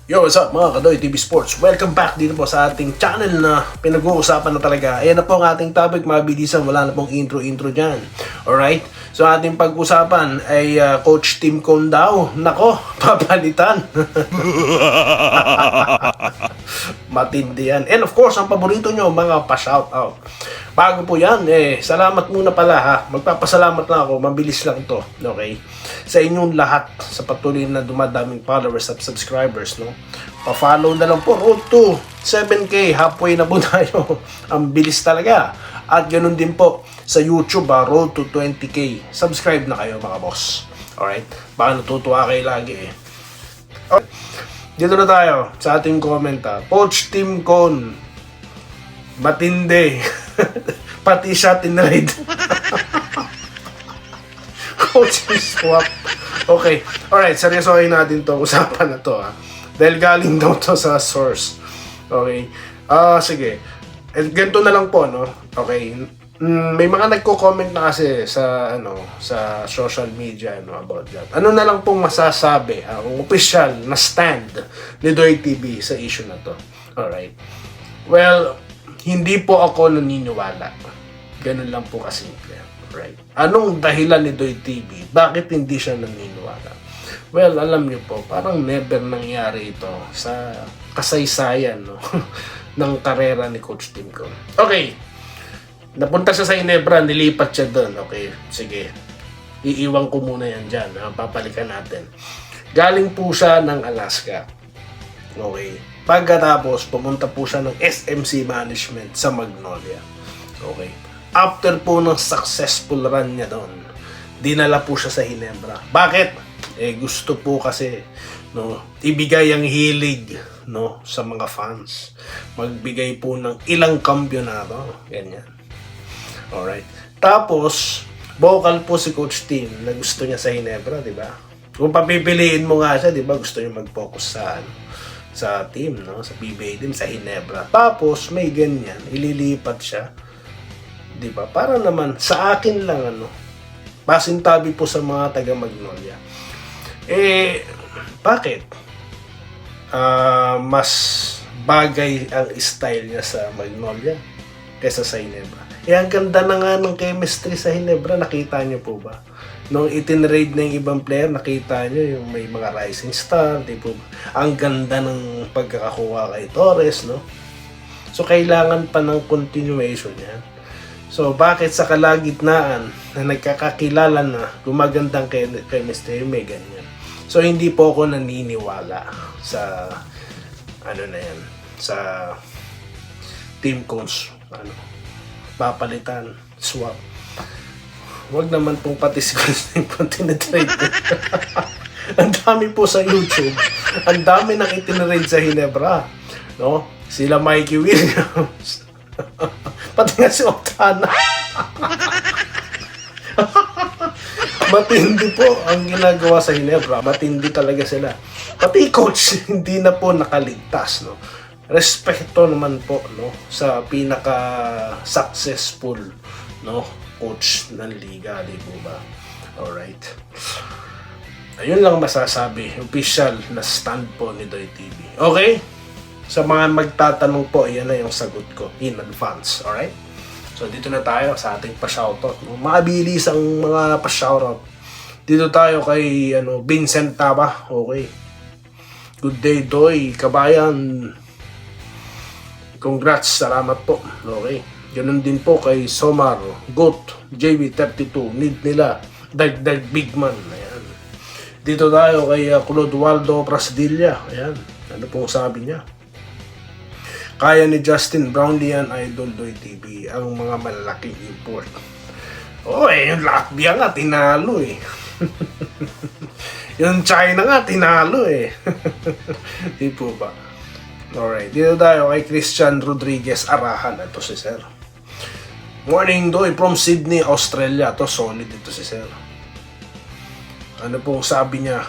Yo, what's up mga Kadoy TV Sports? Welcome back dito po sa ating channel na pinag-uusapan na talaga. Ayan na po ang ating topic, mabilisan, wala na pong intro dyan. Alright? So ating pag-usapan ay Coach Tim Cone daw. Nako, papalitan. Matindi yan. And of course, ang paborito nyo, mga pa-shoutout. Bago po yan, salamat muna pala ha. Magpapasalamat lang ako, mabilis lang to. Okay? Sa inyong lahat, sa patuloy na dumadaming followers at subscribers, no? Pa-follow na lang po. Road to 7K, halfway na po tayo. Ang bilis talaga. At ganoon din po sa YouTube, road to 20K. Subscribe na kayo mga boss. Alright? Baka natutuwa kayo lagi eh. Okay. Dito na tayo sa ating comment ha. Coach Tim Cone, matindi. Pati siya tinrade. Coaching swap. Okay. Alright, seryosohin natin to. Usapan na to ha. Dahil galing daw to sa source. Okay. Sige. Ganito na lang po, no? Okay. May mga nagko-comment na kasi sa sa social media about that. Ano na lang pong masasabi ang official na stand ni Doy TV sa issue na to. Alright. Well, hindi po ako naniniwala. Ganun lang po kasimple. Right. Anong dahilan ni Doy TV? Bakit hindi siya naniniwala? Well, alam niyo po, parang never nangyari ito sa kasaysayan ng karera ni Coach Tim Cone. Okay. Napunta siya sa Ginebra, nilipat siya doon. Okay, sige. Iiwan ko muna yan dyan. Papalikan natin. Galing po siya ng Alaska. Okay. Pagkatapos, pumunta po siya ng SMC Management sa Magnolia. Okay. After po ng successful run niya doon, dinala po siya sa Ginebra. Bakit? Gusto po kasi ibigay ang hilig sa mga fans. Magbigay po ng ilang kampyonato. Ganyan. Alright. Tapos, vocal po si Coach Tim na gusto niya sa Ginebra, di ba? Kung papipiliin mo nga siya, di ba, gusto niya mag-focus sa team, sa PBA team, sa Ginebra. Tapos, may ganyan, ililipat siya. Di ba? Para naman, sa akin lang, pasintabi po sa mga taga Magnolia. Bakit? Mas bagay ang style niya sa Magnolia kaysa sa Ginebra. Ang ganda na nga ng chemistry sa Ginebra, nakita niyo po ba? Nung itinrade na yung ibang player, nakita niyo yung may mga rising star, di po ba? Ang ganda ng pagkakakuha kay Torres, no? So, kailangan pa ng continuation yan. So, bakit sa kalagitnaan na nagkakakilala na gumagandang chemistry, may ganyan? So, hindi po ako naniniwala sa sa Tim Cone's papalitan, swap. Huwag naman pong pati si Christine pong tinitrade. Ang dami po sa YouTube. Ang dami nang itinrade sa Ginebra. No? Sila Mikey Williams. Pati nga si Octana. Matindi po ang ginagawa sa Ginebra. Matindi talaga sila. Pati coach, hindi na po nakaligtas. No? Respeto naman po sa pinaka-successful coach ng liga, di po ba? Alright. Ayun lang masasabi. Official na stand po ni Doy TV. Okay? Sa mga magtatanong po, yan na yung sagot ko in advance. Alright? So, dito na tayo sa ating pa-shoutout. Mabilis ang mga pa-shoutout. Dito tayo kay Vincent Taba. Okay. Good day, Doy. Kabayan. Congrats, salamat po. Okay. Ganun din po kay Somar, Goat, JB32, need nila, Dag Big Man. Ayan. Dito tayo kay Claude Waldo Prasdilla. Ayan. Ano pong sabi niya? Kaya ni Justin Brownlee yan, Idol Doy TV, ang mga malalaking import. Yung Latvia nga, tinalo eh. Yung China nga, tinalo eh. Di po ba? Alright, dito tayo kay Christian Rodriguez Arahan. Ito si Sir. Morning, Doy, from Sydney, Australia. Ito, solid ito si Sir. Ano pong sabi niya?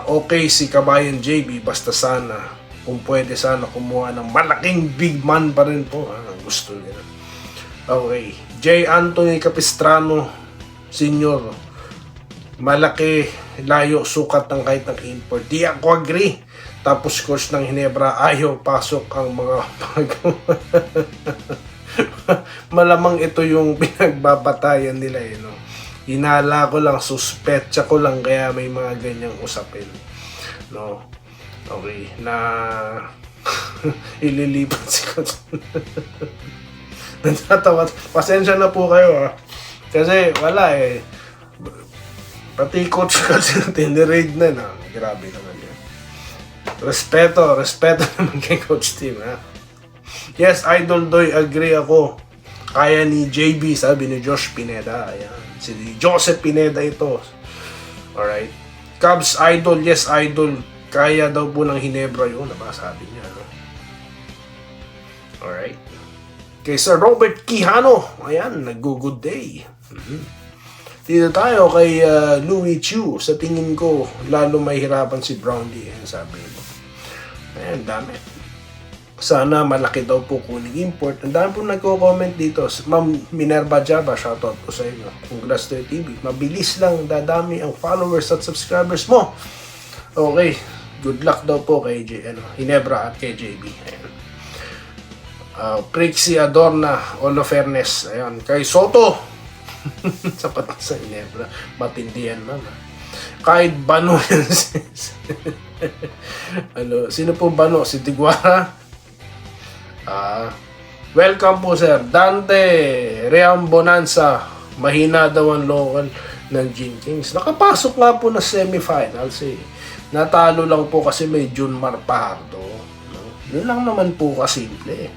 Okay si Kabayan JB, basta sana, kung pwede sana kumuha ng malaking big man pa rin po. Gusto nila. Okay. J. Anthony Capistrano Senior. malaki, layo, sukat ng kahit ng import. Di ako agree. Tapos coach ng Hinebra, ayaw pasok ang mga malamang ito yung pinagbabatayan nila eh, no? Hinala ko lang, suspetsa ko lang kaya may mga ganyang usapin, no? Okay, na ililipat si coach. Natatawa. Pasensya na po kayo kasi wala eh. Pati coach kasi tiniraid na. Grabe naman yan. Respeto naman kay Coach Tim, ha? Yes, Idol Doy, agree ako. Kaya ni JB, sabi ni Josh Pineda. Ayan. Si Joseph Pineda ito. Alright. Cubs Idol, yes, Idol. Kaya daw po ng Hinebra yun. Sabi niya, no? Alright. Kay Sir Robert Quijano. Ayan, nag-good day. Dito tayo kay Louis Chu. Sa tingin ko, lalo mahirapan si Brownlee. Ayan, sabi mo. Ayan, dami. Sana malaki daw po kuning import. Ang dami po nagko-comment dito. Ma'am Minerva Java, shoutout po sa inyo. Congrats to TV. Mabilis lang, dadami ang followers at subscribers mo. Okay, good luck daw po kay Hinebra at kay JB. Ayan. Prixie Adorna, all of fairness. Ayan, kay Soto. Sapat na sa Hinebra. Matindi yan, ma'am. Kahit Bano yan. Sino po Bano? Si Tiguara? Welcome po, sir. Dante Ream Bonanza. Mahina daw ang local ng Gin Kings. Nakapasok nga po na semifinals eh. Natalo lang po kasi may Junmar Pajardo. No? Yun lang naman po kasimple eh.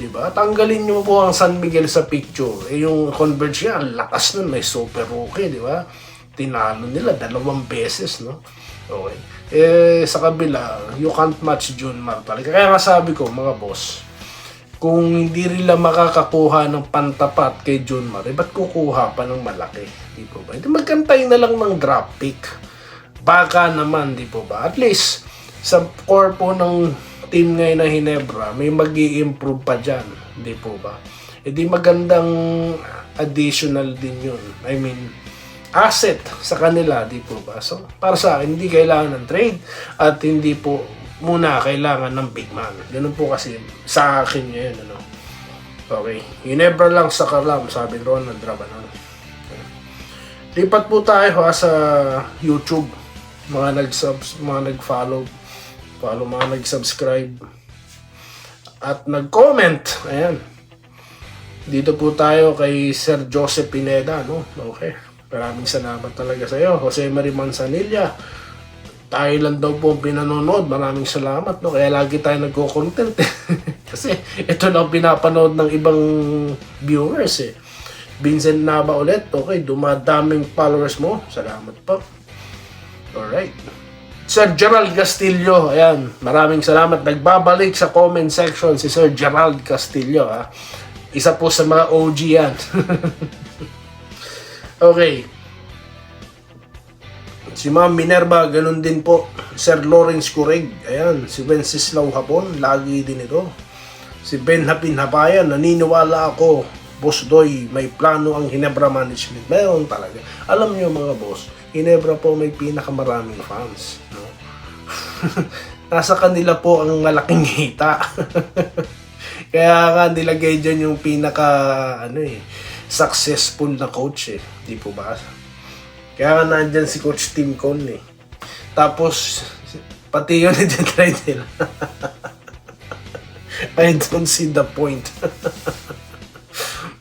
Diba? Tanggalin nyo po ang San Miguel sa picture. Eh, yung Converge niya, ang lakas nun. May super rookie, di ba? Tinalo nila 2 beses, no? Okay. Eh, sa kabila, you can't match Junmar talaga. Kaya nga sabi ko, mga boss, kung hindi rin lang makakakuha ng pantapat kay Junmar, eh, ba't kukuha pa ng malaki? Di po ba? Hindi magkantay na lang ng draft pick. Baka naman, di po ba? At least, sa core po ng team ngayon na Hinebra, may mag-i-improve pa dyan. Hindi po ba? E di magandang additional din yun. I mean, asset sa kanila, di po ba? So, para sa akin, hindi kailangan ng trade at hindi po muna kailangan ng big man. Ganun po kasi sa akin ngayon, ano? Okay. Hinebra lang sa kalam, sabi Ronald Rabanon. Okay. Lipat po tayo sa YouTube. Mga nag-subs, mga nag-follow, mga nag-subscribe at nag-comment. Ayan. Dito po tayo kay Sir Joseph Pineda, no? Okay. Maraming salamat talaga sa iyo. Jose Marie Manzanilla. Tayo lang daw po pinanonood. Maraming salamat, no? Kaya lagi tayo nagko-content. Kasi ito lang pinapanood ng ibang viewers eh. Vincent Nava ulit. Okay, dumadaming followers mo. Salamat po. Alright. Sir Gerald Castillo, ayan, maraming salamat. Nagbabalik sa comment section si Sir Gerald Castillo, ha. Isa po sa mga OG yan. Okay. Si Ma'am Minerva, ganun din po. Sir Lawrence Cureg, ayan, si Wenceslao Hapon, lagi din ito. Si Ben Hapin Hapayan, naniniwala ako, Boss Doy, may plano ang Hinebra Management. Meron talaga. Alam niyo mga boss, Hinebra po may pinakamaraming fans, no? Nasa kanila po ang malaking hita. Kaya nga nilagay dyan yung pinaka successful na coach eh. Di po ba? Kaya nga nandyan si Coach Tim Con eh. Tapos pati yun i-try nila. I don't see the point.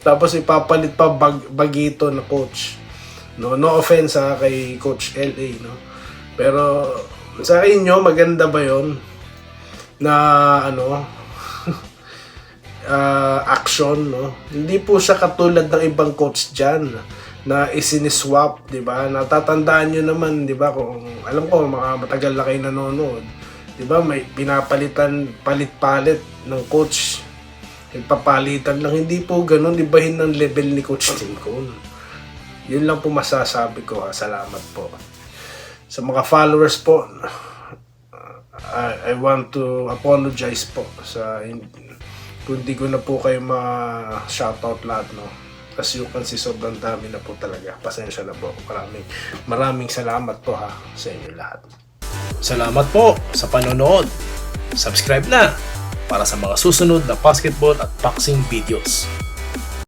Tapos ipapalit pa bagito na coach. No offense kay Coach LA, no. Pero sa inyo maganda ba 'yon na action, no? Hindi po siya katulad ng ibang coach diyan na isiniswap, 'di ba? Natatandaan niyo naman, 'di ba? Kung alam ko mga matagal na kayo nanonood, 'di ba? May pinapalitan palit-palit ng coach. Nagpapalitan lang, hindi po ganoon, ibahin ng level ni Coach Tim Con. Yun lang po masasabi ko, ha. Salamat po. Sa mga followers po, I want to apologize po sa kung hindi ko na po kayo ma-shoutout lahat, no. As you can see, sobrang dami na po talaga. Pasensya na po. Maraming salamat po ha sa inyo lahat. Salamat po sa panonood. Subscribe na para sa mga susunod na basketball at boxing videos.